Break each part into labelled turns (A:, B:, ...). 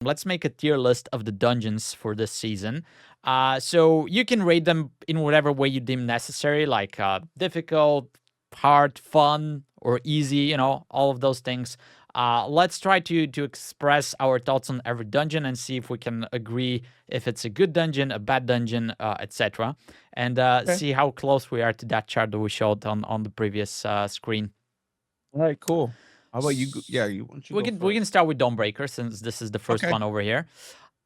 A: let's make a tier list of the dungeons for this season. So you can rate them in whatever way you deem necessary, like difficult, hard, fun, or easy. All of those things. Let's try to express our thoughts on every dungeon and see if we can agree if it's a good dungeon, a bad dungeon, etc. And
B: Okay.
A: see how close we are to that chart that we showed on the previous screen.
B: All right, cool. How about you?
A: S-
B: Yeah, you why don't you
A: We
B: go
A: can we can
B: first?
A: start with Dawnbreaker since this is the first
B: Okay.
A: one over here.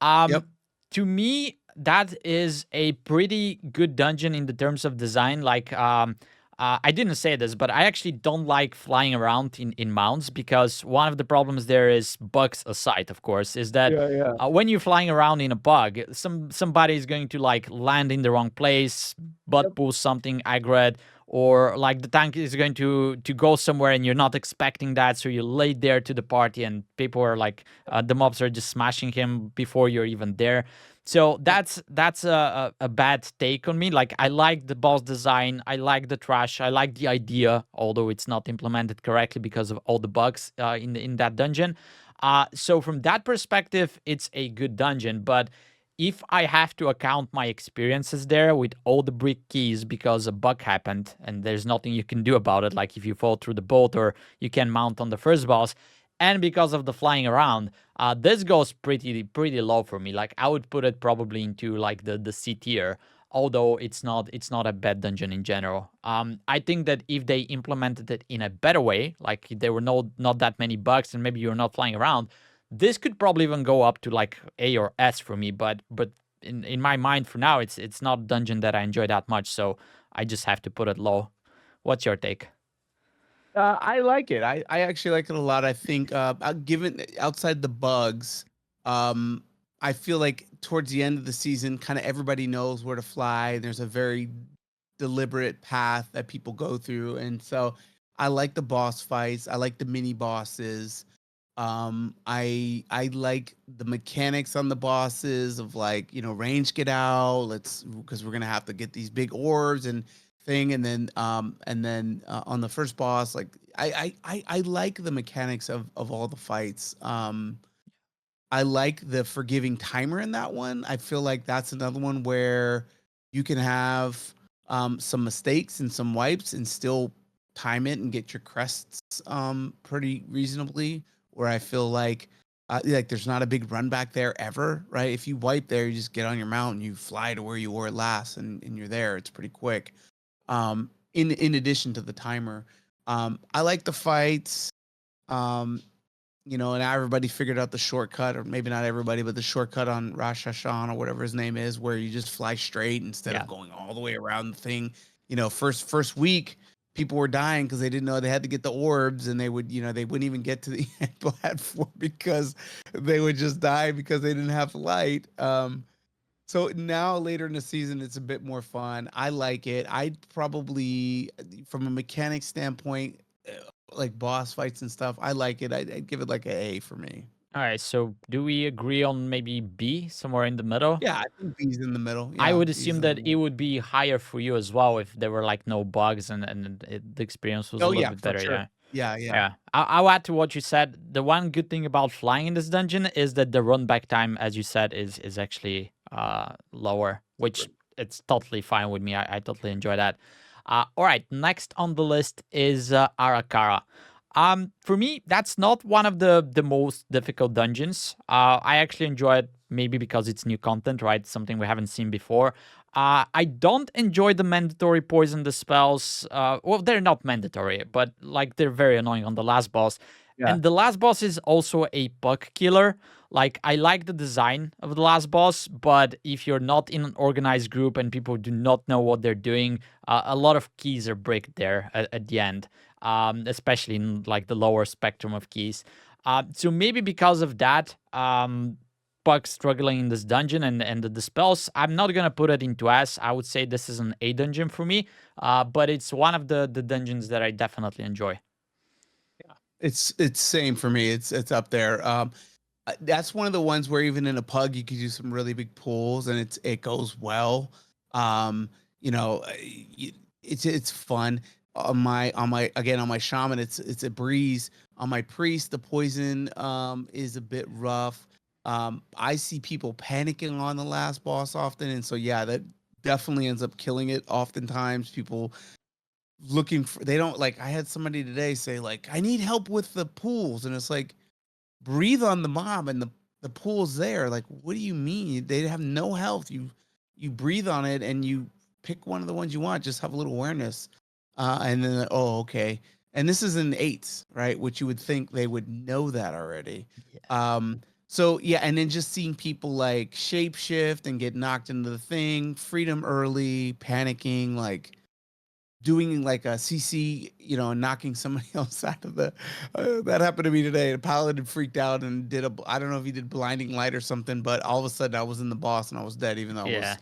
B: Yep.
A: Um, to me, that is a pretty good dungeon in the terms of design. Like, I didn't say this, but I actually don't like flying around in mounts because one of the problems there is bugs aside, of course, is that
B: Yeah, yeah.
A: when you're flying around in a bug, somebody is going to like land in the wrong place, butt
B: Yep.
A: pull something, aggro, or like the tank is going to go somewhere and you're not expecting that, so you're late there to the party and people are like the mobs are just smashing him before you're even there. So
B: Yep.
A: that's a bad take on me. Like, I like the boss design, I like the trash, I like the idea, although it's not implemented correctly because of all the bugs in that dungeon. So from that perspective, it's a good dungeon. But if I have to account my experiences there with all the brick keys because a bug happened and there's nothing you can do about it, like if you fall through the bolt or you can mount on the first boss, and because of the flying around, this goes pretty low for me. Like, I would put it probably into like the C tier, although it's not a bad dungeon in general. I think that if they implemented it in a better way, like there were not that many bugs and maybe you're not flying around, this could probably even go up to like A or S for me. But in my mind for now, it's not a dungeon that I enjoy that much, so I just have to put it low. What's your take?
B: I like it. I actually like it a lot. I think, given outside the bugs, um, I feel like towards the end of the season, kind of everybody knows where to fly. There's a very deliberate path that people go through, and so I like the boss fights. I like the mini bosses. I like the mechanics on the bosses of like, range get out. Let's because we're gonna have to get these big orbs and thing, and then on the first boss, like I like the mechanics of all the fights. I like the forgiving timer in that one. I feel like that's another one where you can have some mistakes and some wipes and still time it and get your crests pretty reasonably. Where I feel like there's not a big run back there ever, right? If you wipe there, you just get on your mount and you fly to where you were last, and you're there. It's pretty quick. In addition to the timer, I like the fights. Um, and everybody figured out the shortcut, or maybe not everybody, but the shortcut on Rosh Hashan or whatever his name is, where you just fly straight instead of
A: Yeah.
B: going all the way around the thing. First week, people were dying because they didn't know they had to get the orbs, and they wouldn't even get to the end platform because they would just die because they didn't have light. So now later in the season, it's a bit more fun. I like it. I'd probably, from a mechanic standpoint, like boss fights and stuff, I like it. I'd give it like a A for me.
A: All right, so do we agree on maybe B, somewhere in the middle?
B: Yeah, I think B's in the middle.
A: I
B: Yeah,
A: would
B: B's
A: assume
B: in the
A: that it
B: middle.
A: would be higher for you as well if there were like no bugs and the experience was a
B: Oh
A: little
B: yeah,
A: bit
B: for
A: better.
B: sure.
A: Yeah.
B: Yeah, yeah.
A: Yeah. I'll add to what you said. The one good thing about flying in this dungeon is that the run back time, as you said, is actually lower, which it's totally fine with me. I totally enjoy that. All right, next on the list is Arakara. For me, that's not one of the most difficult dungeons. I actually enjoy it maybe because it's new content, right? Something we haven't seen before. I don't enjoy the mandatory poison dispels. Well, they're not mandatory, but like they're very annoying on the last boss.
B: Yeah.
A: And the last boss is also a bug killer. Like, I like the design of the last boss, but if you're not in an organized group and people do not know what they're doing, a lot of keys are bricked there at the end, especially in like the lower spectrum of keys. So maybe because of that, Puck struggling in this dungeon and the spells, I'm not gonna put it into S. I would say this is an A dungeon for me, but it's one of the dungeons that I definitely enjoy.
B: Yeah. It's same for me. It's up there. That's one of the ones where even in a pug you could do some really big pulls and it goes well. Um, you know, it's fun. On my shaman, it's a breeze. On my priest, the poison is a bit rough. I see people panicking on the last boss often, and so yeah, that definitely ends up killing it. Oftentimes, people looking for they don't like. I had somebody today say like, "I need help with the pools," and it's like, breathe on the mob, and the pool's there. Like, what do you mean? They have no health. You breathe on it, and you pick one of the ones you want. Just have a little awareness, and then oh, okay. And this is in eights, right? Which you would think they would know that already.
A: Yeah.
B: So yeah, and then just seeing people like shapeshift and get knocked into the thing, freedom early, panicking, like doing like a CC, you know, and knocking somebody else out of the. That happened to me today. The paladin freaked out and did a. I don't know if he did blinding light or something, but all of a sudden I was in the boss and I was dead, even though I
A: Yeah.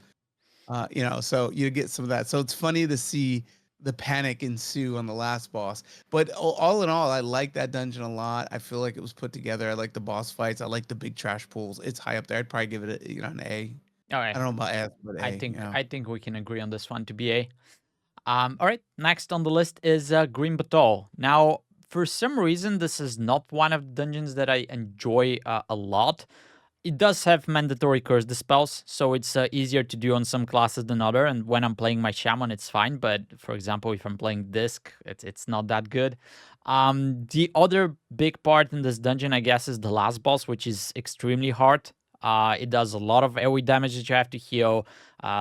B: was, you know. So you get some of that. So it's funny to see the panic ensue on the last boss. But all in all, I like that dungeon a lot. I feel like it was put together. I like the boss fights. I like the big trash pools. It's high up there. I'd probably give it a, you know, an A.
A: All
B: I
A: right.
B: don't know about S, but
A: I
B: A.
A: think
B: Yeah.
A: I think we can agree on this one to be A. All right. Next on the list is Green Bateau. Now, for some reason, this is not one of the dungeons that I enjoy a lot. It does have mandatory curse dispels, so it's easier to do on some classes than other. And when I'm playing my shaman, it's fine. But for example, if I'm playing disc, it's not that good. The other big part in this dungeon, I guess, is the last boss, which is extremely hard. It does a lot of AoE damage that you have to heal.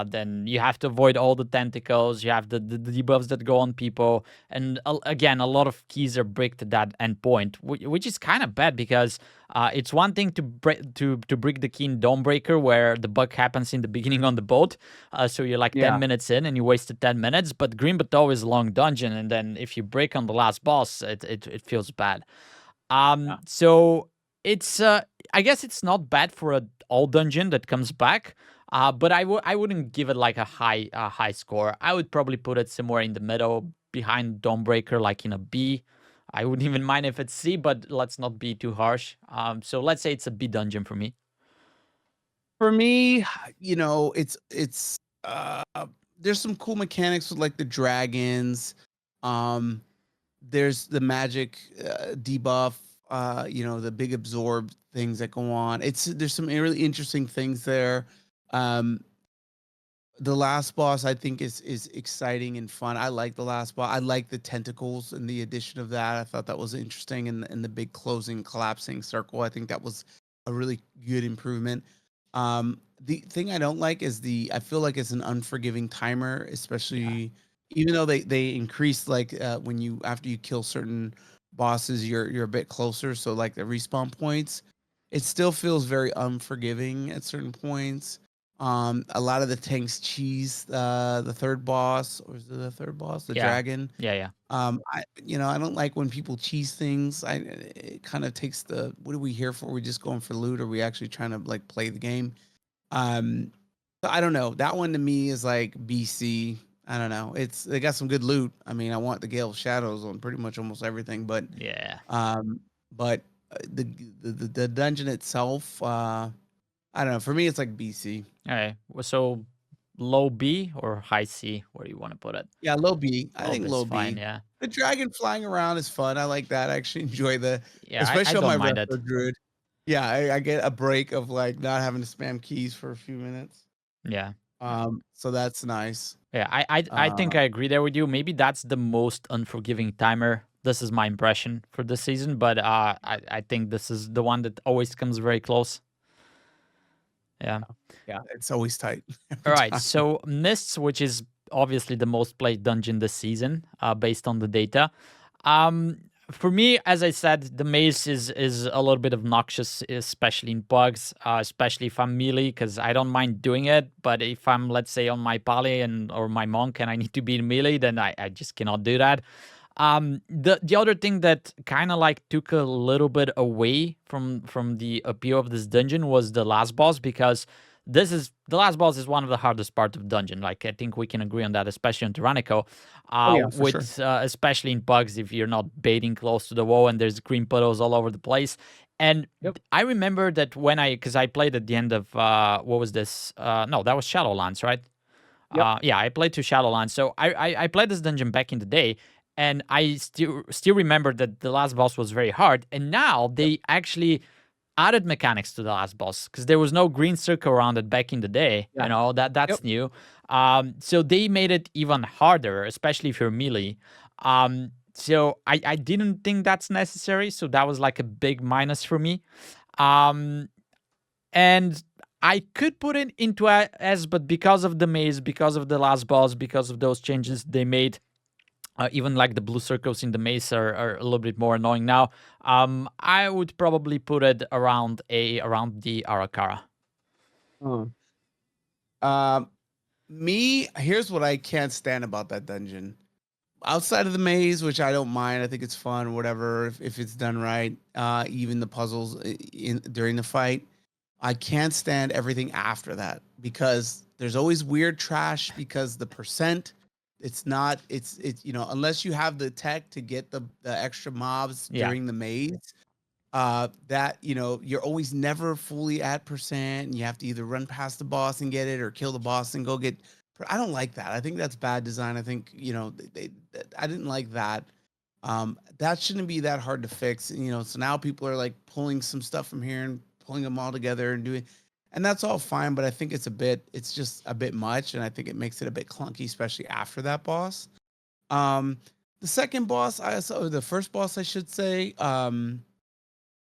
A: Then you have to avoid all the tentacles. You have the debuffs that go on people, and again, a lot of keys are bricked at that end point, which is kind of bad because it's one thing to break to brick the key in Dawnbreaker where the bug happens in the beginning on the boat, so you're like 10 minutes in and you wasted 10 minutes. But Green Bateau is a long dungeon, and then if you break on the last boss, it feels bad.
B: Yeah.
A: So it's I guess it's not bad for a all dungeon that comes back. But I wouldn't give it like a high score. I would probably put it somewhere in the middle behind Dawnbreaker, like in a B. I wouldn't even mind if it's C, but let's not be too harsh. So let's say it's a B dungeon for me.
B: For me, you know, uh there's some cool mechanics with like the dragons. Um there's the magic debuff, you know, the big absorb things that go on. There's some really interesting things there. Um the last boss I think is exciting and fun. I like the last boss. I like the tentacles and the addition of that. I thought that was interesting, and the big closing collapsing circle. I think that was a really good improvement. The thing I don't like is I feel like it's an unforgiving timer,
A: Yeah.
B: especially even though they increase like when you after you kill certain bosses, you're a bit closer. So like the respawn points, it still feels very unforgiving at certain points. A lot of the tanks cheese the third boss, or is it the third boss, the
A: Yeah.
B: dragon?
A: Yeah. Yeah.
B: I you know I don't like when people cheese things. It kind of takes the what are we here for? We just going for loot? Or are we actually trying to like play the game? Um, so I don't know. That one to me is like BC. I don't know. They got some good loot. I mean, I want the Gale of Shadows on pretty much almost everything,
A: Yeah.
B: um, but the dungeon itself, I don't know. For me, it's like BC.
A: All right. So low B or high C? Where do you want to put it?
B: Yeah, low B. I
A: Low
B: think
A: B is
B: low
A: fine.
B: B.
A: Yeah.
B: The dragon flying around is fun. I like that. I actually enjoy
A: Yeah. I
B: especially on
A: don't
B: my
A: mind it.
B: retro druid. Yeah, I get a break of like not having to spam keys for a few minutes.
A: Yeah.
B: So that's nice.
A: Yeah, I think
B: Uh,
A: I agree there with you. Maybe that's the most unforgiving timer. This is my impression for this season, but I think this is the one that always comes very close. Yeah.
B: yeah, it's always tight
A: All
B: every
A: right.
B: time.
A: So Mists, which is obviously the most played dungeon this season, based on the data. Um, for me, as I said, the maze is a little bit obnoxious, especially in bugs, especially if I'm melee, because I don't mind doing it. But if I'm, let's say, on my pally and or my monk and I need to be in melee, then I just cannot do that. The other thing that kind of like took a little bit away from the appeal of this dungeon was the last boss, because this is the last boss is one of the hardest part of dungeon. Like I think we can agree on that, especially on Tyrannico.
B: Oh yeah, for sure.
A: With especially in bugs, if you're not baiting close to the wall and there's green puddles all over the place. And
B: Yep.
A: I remember that when because I played at the end of what was this? No, that was Shadowlands, right?
B: Yep.
A: Yeah, I played to Shadowlands, so I played this dungeon back in the day, and I still remember that the last boss was very hard. And now they actually added mechanics to the last boss because there was no green circle around it back in the day.
B: Yeah.
A: That's
B: Yep.
A: new. So they made it even harder, especially if you're melee. So I didn't think that's necessary. So that was like a big minus for me. Um, and I could put it into S, but because of the maze, because of the last boss, because of those changes they made, even like the blue circles in the maze are a little bit more annoying now. I would probably put it around the Arakara.
B: Uh, Um, here's what I can't stand about that dungeon. Outside of the maze, which I don't mind, I think it's fun, whatever, if it's done right. Even the puzzles during the fight, I can't stand everything after that because there's always weird trash because the percent, it's not, it's unless you have the tech to get the extra mobs
A: Yeah,
B: during the maze, that you're always never fully at percent and you have to either run past the boss and get it or kill the boss and go get. I don't like that. I think that's bad design. I think I didn't like that. That shouldn't be that hard to fix. So now people are like pulling some stuff from here and pulling them all together and doing, and that's all fine, but I think it's just a bit much, and I think it makes it a bit clunky, especially after that boss. um the second boss, the first boss, I should say,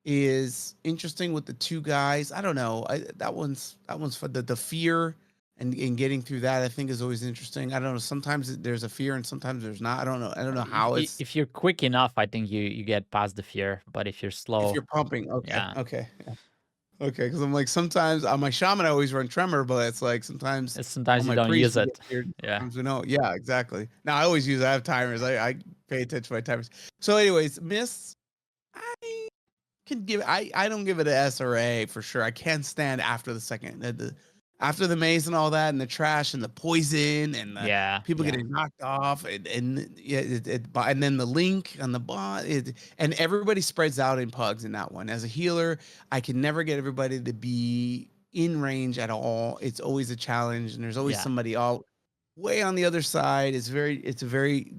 B: is interesting with the two guys. I don't know. That one's for the fear, and getting through that, I think, is always interesting. I don't know. Sometimes there's a fear and sometimes there's not. I don't know. I don't know how it's
A: if you're quick enough, I think you get past the fear. But if you're
B: if
A: slow,
B: you're pumping. Okay.
A: yeah,
B: Okay. Yeah. Okay. Because I'm like sometimes on my shaman I always run tremor, but it's like sometimes on
A: sometimes you
B: my
A: don't
B: priest
A: use
B: we get
A: it.
B: feared.
A: Yeah.
B: Sometimes we don't. Yeah. Exactly. Now I always use. I have timers. I pay attention to my timers. So, anyways, Miss. I I don't give it an S or A for sure. I can't stand after the second after the maze and all that and the trash and the poison and the
A: Yeah,
B: people
A: yeah,
B: getting knocked off and yeah, and then the link on the bot, and everybody spreads out in pugs in that one. As a healer, I can never get everybody to be in range at all. It's always a challenge, and there's always
A: yeah.
B: somebody all way on the other side. It's a very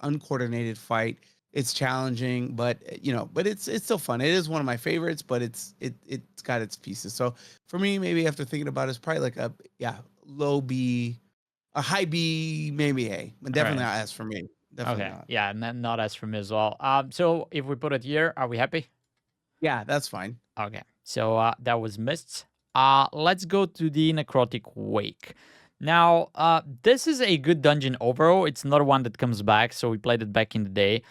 B: uncoordinated fight. It's challenging, but but it's still fun. It is one of my favorites, but it's got its pieces. So for me, maybe after thinking about it, it's probably like a, yeah, low B, a high B, maybe A, but
A: All
B: definitely
A: right.
B: not S for me. Definitely
A: Okay.
B: not.
A: Yeah, and then not as for me as well. So if we put it here, are we happy?
B: Yeah, that's fine.
A: Okay, so that was missed. Let's go to the Necrotic Wake. Now, this is a good dungeon overall. It's not one that comes back, so we played it back in the day.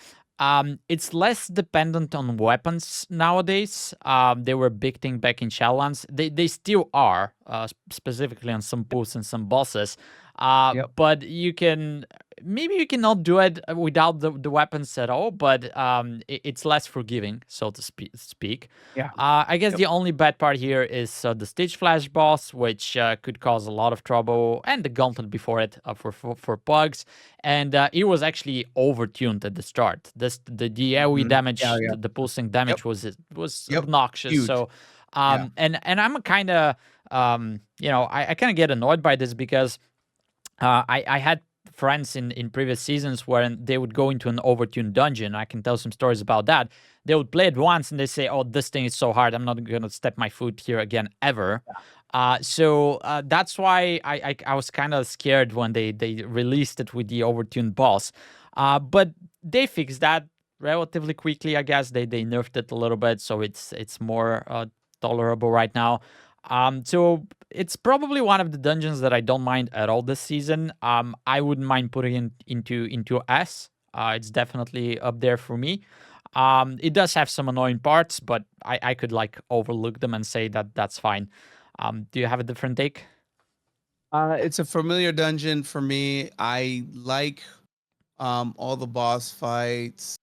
A: It's less dependent on weapons nowadays. They were a big thing back in Shadowlands. They still are, specifically on some pools and some bosses.
B: Yep.
A: But you can maybe you cannot do it without the weapons at all. But it's less forgiving, so to speak.
B: Yeah.
A: I guess
B: Yep.
A: the only bad part here is the Stage Flash boss, which could cause a lot of trouble, and the Gauntlet before it for bugs. And it was actually overtuned at the start. The AoE
B: Mhm. Yeah.
A: damage,
B: Yeah.
A: the pulsing
B: Yep.
A: damage was
B: Yep.
A: obnoxious.
B: Huge.
A: So,
B: Yeah.
A: and I'm kind of I kind of get annoyed by this because I had friends in previous seasons where they would go into an overtuned dungeon. I can tell some stories about that. They would play it once and they say, "Oh, this thing is so hard. I'm not gonna step my foot here again ever." So that's why I was kind of scared when they released it with the overtuned boss. But they fixed that relatively quickly. I guess they nerfed it a little bit, so it's more tolerable right now. So it's probably one of the dungeons that I don't mind at all this season. I wouldn't mind putting it into S. It's definitely up there for me. It does have some annoying parts, but I could like overlook them and say that that's fine. Do you have a different take?
B: It's a familiar dungeon for me. I like all the boss fights.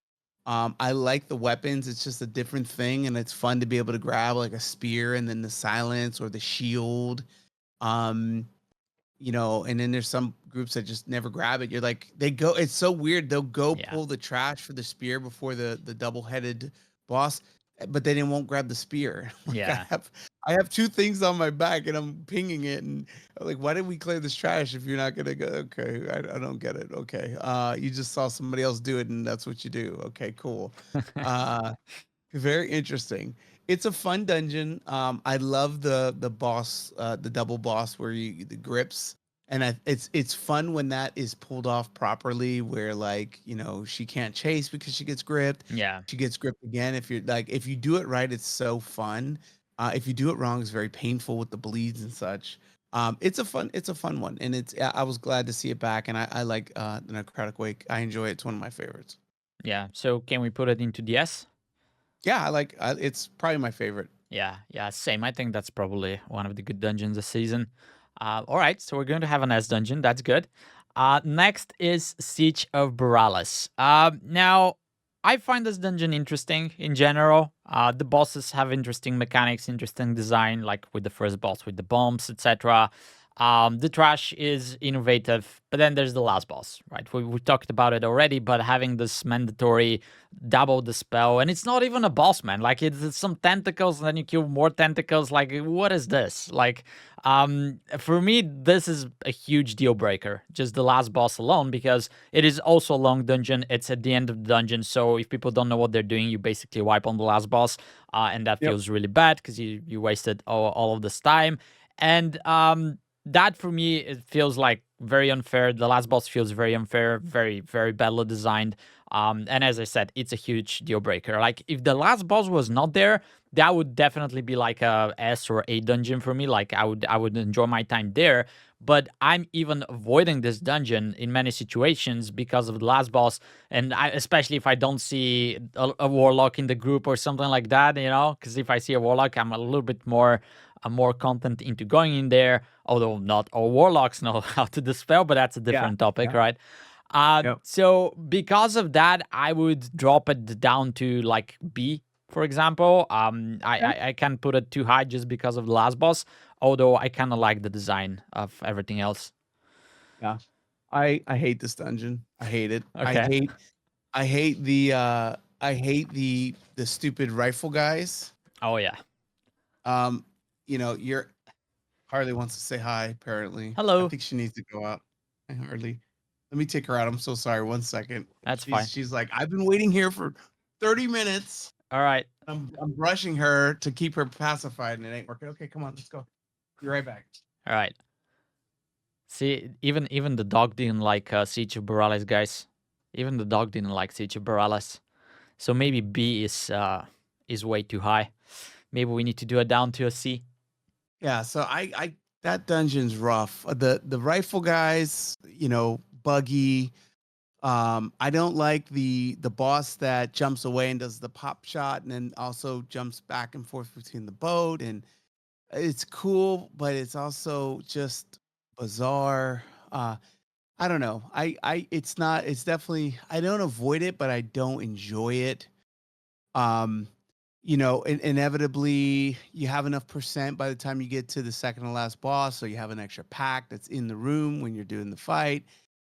B: I like the weapons. It's just a different thing, and it's fun to be able to grab like a spear and then the silence or the shield. Um, and then there's some groups that just never grab it. You're like, they go, it's so weird. They'll go
A: Yeah,
B: pull the trash for the spear before the double-headed boss, but then it won't grab the spear. Like
A: yeah,
B: I have two things on my back and I'm pinging it, and I'm like, why did we clear this trash if you're not gonna go? Okay, I don't get it. Okay. You just saw somebody else do it and that's what you do. Okay, cool. Uh very interesting. It's a fun dungeon. I love the boss, the double boss where you the grips, and it's fun when that is pulled off properly. Where like she can't chase because she gets gripped.
A: Yeah.
B: She gets gripped again. If you do it right, it's so fun. If you do it wrong, it's very painful with the bleeds and such. It's a fun one, and I was glad to see it back, and I like the Necrotic Wake. I enjoy it. It's one of my favorites.
A: Yeah. So can we put it into DS?
B: Yeah, it's probably my favorite.
A: Yeah, yeah, same. I think that's probably one of the good dungeons this season. All right, so we're going to have an S dungeon. That's good. Next is Siege of Borealis. Now, I find this dungeon interesting in general. The bosses have interesting mechanics, interesting design, like with the first boss with the bombs, etc. The trash is innovative, but then there's the last boss, right? We talked about it already, but having this mandatory double the spell, and it's not even a boss, man. Like it's some tentacles, and then you kill more tentacles. Like, what is this? Like, for me, this is a huge deal breaker. Just the last boss alone, because it is also a long dungeon. It's at the end of the dungeon, so if people don't know what they're doing, you basically wipe on the last boss, and that
B: Yep.
A: feels really bad because you wasted all of this time. And that for me, it feels like very unfair. The last boss feels very unfair, very badly designed. And as I said, it's a huge deal breaker. Like if the last boss was not there, that would definitely be like a S or A dungeon for me. Like I would enjoy my time there. But I'm even avoiding this dungeon in many situations because of the last boss, and especially if I don't see a warlock in the group or something like that, because if I see a warlock, I'm a little bit more content into going in there. Although not all warlocks know how to dispel, but that's a
B: Yeah.
A: different topic,
B: Yeah.
A: right?
B: Yep.
A: So because of that, I would drop it down to like B, for example. I can't put it too high just because of the last boss. Although I kind of like the design of everything else.
B: Yeah. I hate this dungeon. I hate it.
A: Okay.
B: I hate the stupid rifle guys.
A: Oh yeah.
B: Um, you're Harley wants to say hi, apparently. I
A: Hello.
B: think she needs to go out. Hi, Harley. Let me take her out. I'm so sorry. One second.
A: That's fine.
B: She's like, I've been waiting here for 30 minutes.
A: All right.
B: I'm brushing her to keep her pacified and it ain't working. Okay, come on, let's go. Be right back.
A: All right. See, even the dog didn't like Siege of Borealis, guys. Even the dog didn't like Siege of Borealis. So maybe B is way too high. Maybe we need to do it down to a C.
B: Yeah, so I that dungeon's rough. The rifle guys, buggy. I don't like the boss that jumps away and does the pop shot and then also jumps back and forth between the boat, and it's cool, but it's also just bizarre. I don't know. It's not. It's definitely. I don't avoid it, but I don't enjoy it. Um, inevitably you have enough percent by the time you get to the second to last boss, so you have an extra pack that's in the room when you're doing the fight.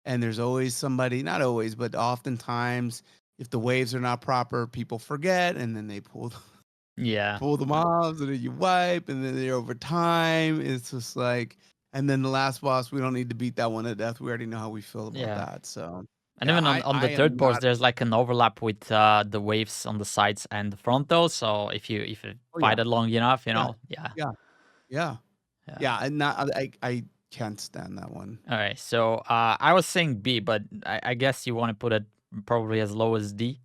B: And there's always somebody, not always, but oftentimes, if the waves are not proper, people forget, and then they
A: Yeah.
B: pull the mobs, and then you wipe, and then they're over time. It's just like, and then the last boss, we don't need to beat that one to death. We already know how we feel about
A: Yeah.
B: that. So
A: And
B: yeah,
A: even on,
B: I
A: on
B: I
A: the
B: am
A: third boss,
B: not.
A: there's like an overlap with the waves on the sides and the frontals. So if you
B: Oh yeah,
A: fight it long enough,
B: yeah,
A: yeah,
B: yeah, yeah,
A: yeah.
B: yeah. And not I can't stand that one.
A: All right. So I was saying B, but I guess you want to put it probably as low as D.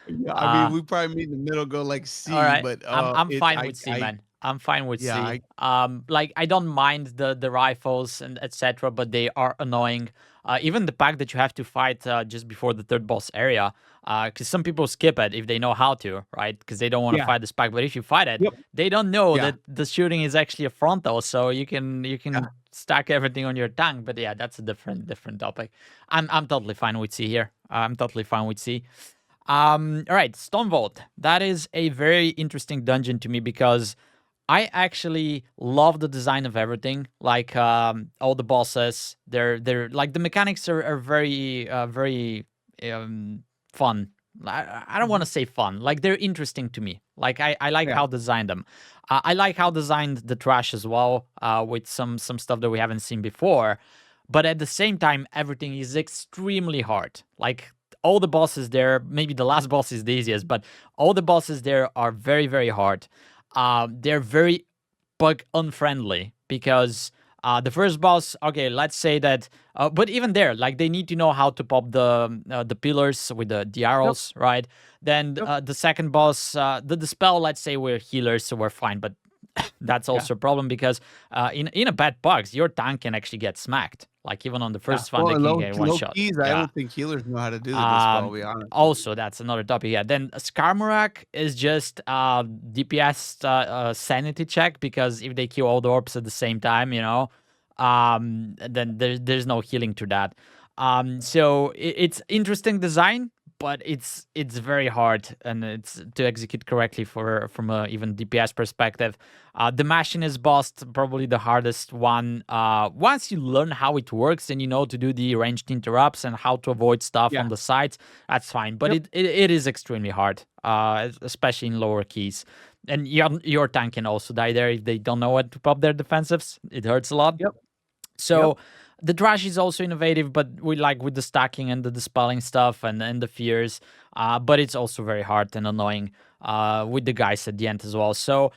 B: Yeah, I mean,
A: uh,
B: we probably meet in the middle, go like
A: All
B: C,
A: right.
B: but
A: I'm
B: it
A: fine with C, man. I'm fine with
B: yeah,
A: C. Like I don't mind the rifles and etc., but they are annoying. Even the pack that you have to fight just before the third boss area, because some people skip it if they know how to, right? Because they don't want to
B: yeah,
A: fight this pack. But if you fight it,
B: yep,
A: they don't know
B: yeah,
A: that the shooting is actually a frontal, so you
B: yeah,
A: can stack everything on your tank. But yeah, that's a different topic. I'm totally fine with C here. I'm totally fine with C. All right, Stone Vault. That is a very interesting dungeon to me because I actually love the design of everything. Like all the bosses, they're like the mechanics are very fun. I don't want
B: mhm,
A: to say fun. Like they're interesting to me. Like I like
B: yeah,
A: how designed them. I like how designed the trash as well. With some stuff that we haven't seen before. But at the same time, everything is extremely hard. Like all the bosses there, maybe the last boss is the easiest, but all the bosses there are very, very hard. They're very bug unfriendly because the first boss, okay, let's say that, but even there, like they need to know how to pop the pillars with the
B: Yep.
A: arrows, right? Then
B: Yep.
A: the second boss, the spell, let's say we're healers, so we're fine, but that's
B: Yeah.
A: also a problem because in a bad bugs, your tank can actually get smacked. Like even on the
B: Yeah.
A: first one,
B: Well,
A: they
B: and
A: can
B: low
A: get one
B: low
A: shot.
B: keys, I
A: Yeah.
B: don't think healers know how to do the dispel, I'll be honest with you.
A: Also, that's another topic. Yeah. Then Skarmorak is just DPS sanity check because if they kill all the orbs at the same time, then there's no healing to that. So it's interesting design, but it's very hard and it's to execute correctly for from a even DPS perspective. The machinist boss probably the hardest one. Once you learn how it works and you know to do the ranged interrupts and how to avoid stuff
B: Yeah.
A: on the sides, that's fine. But
B: Yep.
A: it is extremely hard, especially in lower keys. And your tank can also die there if they don't know what to pop their defensives. It hurts a lot.
B: Yep. Yep.
A: So the trash is also innovative, but we like with the stacking and the dispelling stuff and the fears. But it's also very hard and annoying with the guys at the end as well. So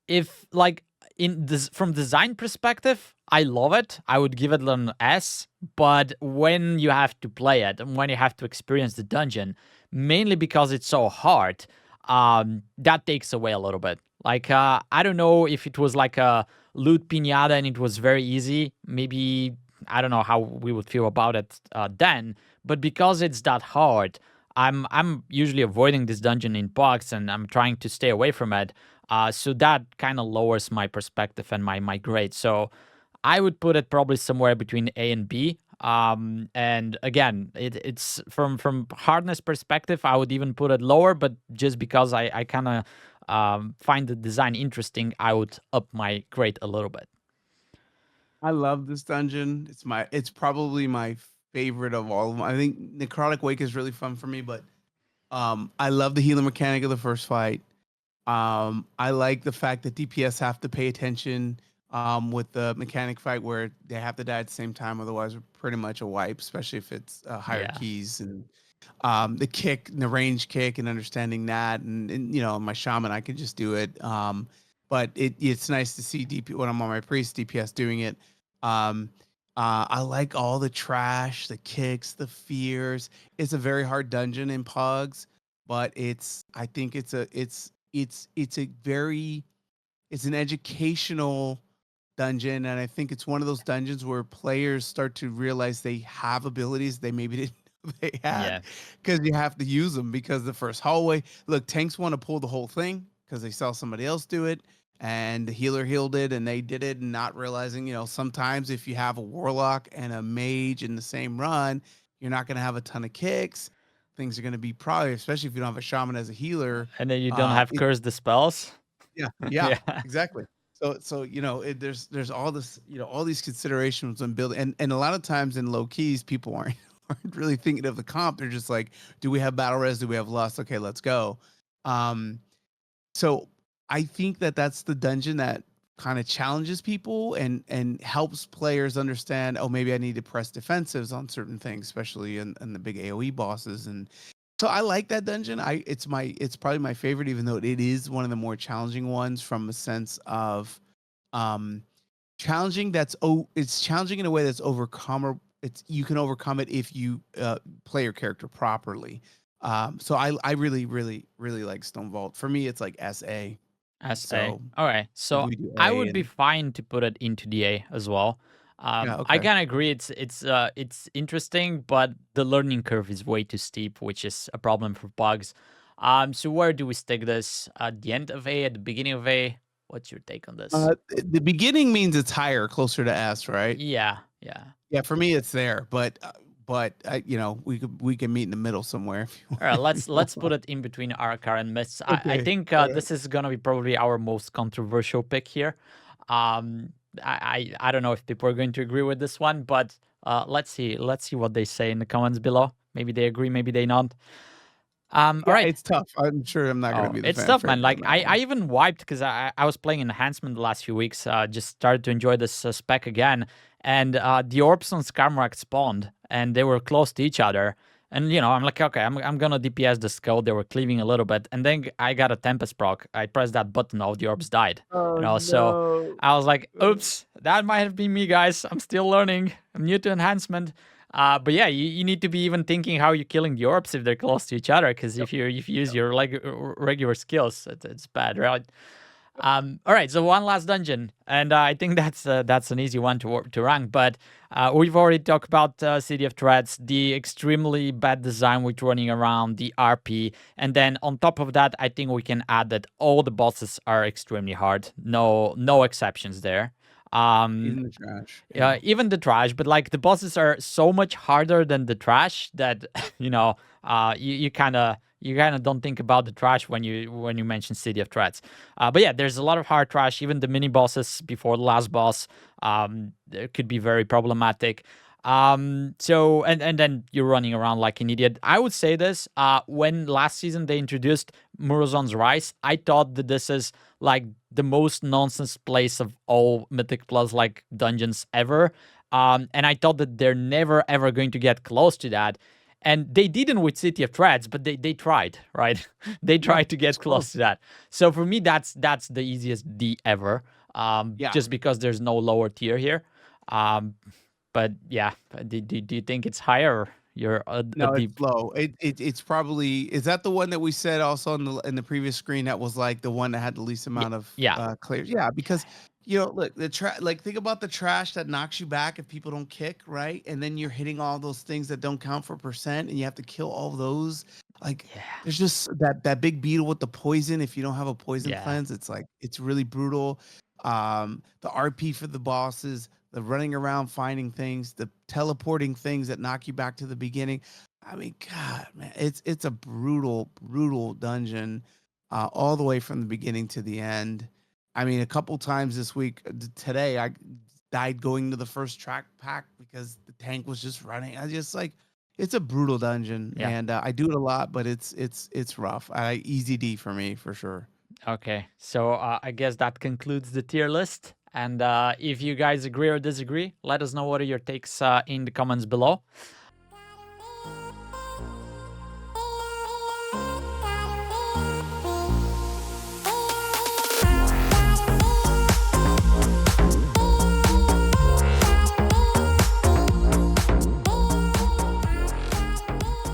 A: if like in this from design perspective, I love it. I would give it an S. But when you have to play it and when you have to experience the dungeon, mainly because it's so hard, that takes away a little bit. Like I don't know if it was like a loot pinata and it was very easy. Maybe I don't know how we would feel about it then. But because it's that hard, I'm usually avoiding this dungeon in box and I'm trying to stay away from it. So that kind of lowers my perspective and my grade. So I would put it probably somewhere between A and B. And again, it's from hardness perspective, I would even put it lower, but just because I kind of find the design interesting, I would up my grade a little bit.
B: I love this dungeon. It's probably my favorite of all of them. I think Necrotic Wake is really fun for me, but I love the healing mechanic of the first fight. I like the fact that DPS have to pay attention with the mechanic fight where they have to die at the same time, otherwise we're pretty much a wipe, especially if it's higher
A: Yeah.
B: keys and the kick, the range kick, and understanding that, and my shaman, I can just do it. But it's nice to see DP when I'm on my priest DPS doing it. Um, I like all the trash, the kicks, the fears. It's a very hard dungeon in Pugs, but I think it's a very it's an educational dungeon, and I think it's one of those dungeons where players start to realize they have abilities they maybe didn't know they had
A: Yeah.
B: because you have to use them. Because the first hallway, look, tanks want to pull the whole thing because they saw somebody else do it, and the healer healed it, and they did it, and not realizing, sometimes if you have a warlock and a mage in the same run, you're not going to have a ton of kicks. Things are going to be probably, especially if you don't have a shaman as a healer.
A: And then you don't have curse the spells.
B: Yeah, yeah,
A: Yeah.
B: exactly. So there's all this, all these considerations when building, and a lot of times in low keys, people aren't aren't really thinking of the comp. They're just like, do we have battle res? Do we have lust? Okay, let's go. Um, so I think that that's the dungeon that kind of challenges people and helps players understand. Oh, maybe I need to press defensives on certain things, especially in the big AOE bosses. And so I like that dungeon. It's probably my favorite, even though it is one of the more challenging ones from a sense of um challenging. It's challenging in a way that's overcome. It's you can overcome it if you play your character properly. So I really really like Stone Vault. For me, it's like SA.
A: SA.
B: So
A: All right. So
B: we do
A: I
B: A
A: would be
B: and
A: fine to put it into the A as well.
B: yeah,
A: I
B: okay.
A: can agree. It's interesting, but the learning curve is way too steep, which is a problem for bugs. So where do we stick this? At the end of A, at the beginning of A? What's your take on this?
B: The beginning means it's higher, closer to S, right?
A: Yeah, yeah.
B: Yeah, for me it's there, but we can meet in the middle somewhere if you
A: All right, let's
B: want.
A: put it in between our current myths. I
B: Okay,
A: think
B: all right.
A: this is gonna be probably our most controversial pick here. Um, I don't know if people are going to agree with this one, but let's see what they say in the comments below. Maybe they agree, maybe they not. All
B: Yeah,
A: right.
B: it's tough. I'm sure I'm not gonna
A: Oh,
B: be the
A: it's tough, man.
B: favorite on
A: Like
B: that
A: I
B: one.
A: even wiped because I was playing enhancement the last few weeks. Just started to enjoy this spec again, and the orbs on Skarmorak spawned, and they were close to each other. And I'm like, okay, I'm gonna DPS the skull. They were cleaving a little bit, and then I got a Tempest proc. I pressed that button, all the orbs died.
B: Oh
A: So
B: no.
A: I was like, oops, that might have been me, guys. I'm still learning. I'm new to enhancement. But yeah, you need to be even thinking how you're killing the orbs if they're close to each other. Because
B: Yep.
A: if you use
B: Yep.
A: your regular skills, it's bad, right? All right, so one last dungeon, and I think that's an easy one to rank. But we've already talked about City of Threats, the extremely bad design with running around, the RP, and then on top of that, I think we can add that all the bosses are extremely hard. No exceptions there. Um,
B: Even the trash. Yeah.
A: Even the trash, but like the bosses are so much harder than the trash that you kind of don't think about the trash when you mention City of Threats. But yeah, there's a lot of hard trash. Even the mini bosses before the last boss, it could be very problematic. So and then you're running around like an idiot. I would say this. When last season they introduced Murozon's Rise, I thought that this is like the most nonsense place of all Mythic Plus like dungeons ever. And I thought that they're never ever going to get close to that. And they didn't with City of Threads, but they tried, right? They
B: Yeah.
A: tried to
B: It's
A: get close to
B: close.
A: that. So for me, that's the easiest D ever.
B: Yeah.
A: Just because there's no lower tier here. Um, but yeah, do you think it's higher? Or you're a
B: No, it's
A: deep.
B: low. It's probably, is that the one that we said also in the previous screen that was like the one that had the least
A: Yeah,
B: amount of
A: yeah,
B: clear? Yeah, because look, like think about the trash that knocks you back if people don't kick, right? And then you're hitting all those things that don't count for percent and you have to kill all those. Like
A: yeah,
B: there's just that big beetle with the poison. If you don't have a poison
A: yeah,
B: cleanse, it's like it's really brutal. The RP for the bosses, the running around finding things, the teleporting things that knock you back to the beginning. I mean, God, man, it's a brutal dungeon, all the way from the beginning to the end. I mean, a couple times this week, today, I died going to the first track pack because the tank was just running. I just like, it's a brutal dungeon,
A: yeah.
B: and I do it a lot, but it's rough. Easy D for me for sure.
A: Okay, so I guess that concludes the tier list. And if you guys agree or disagree, let us know what are your takes in the comments below.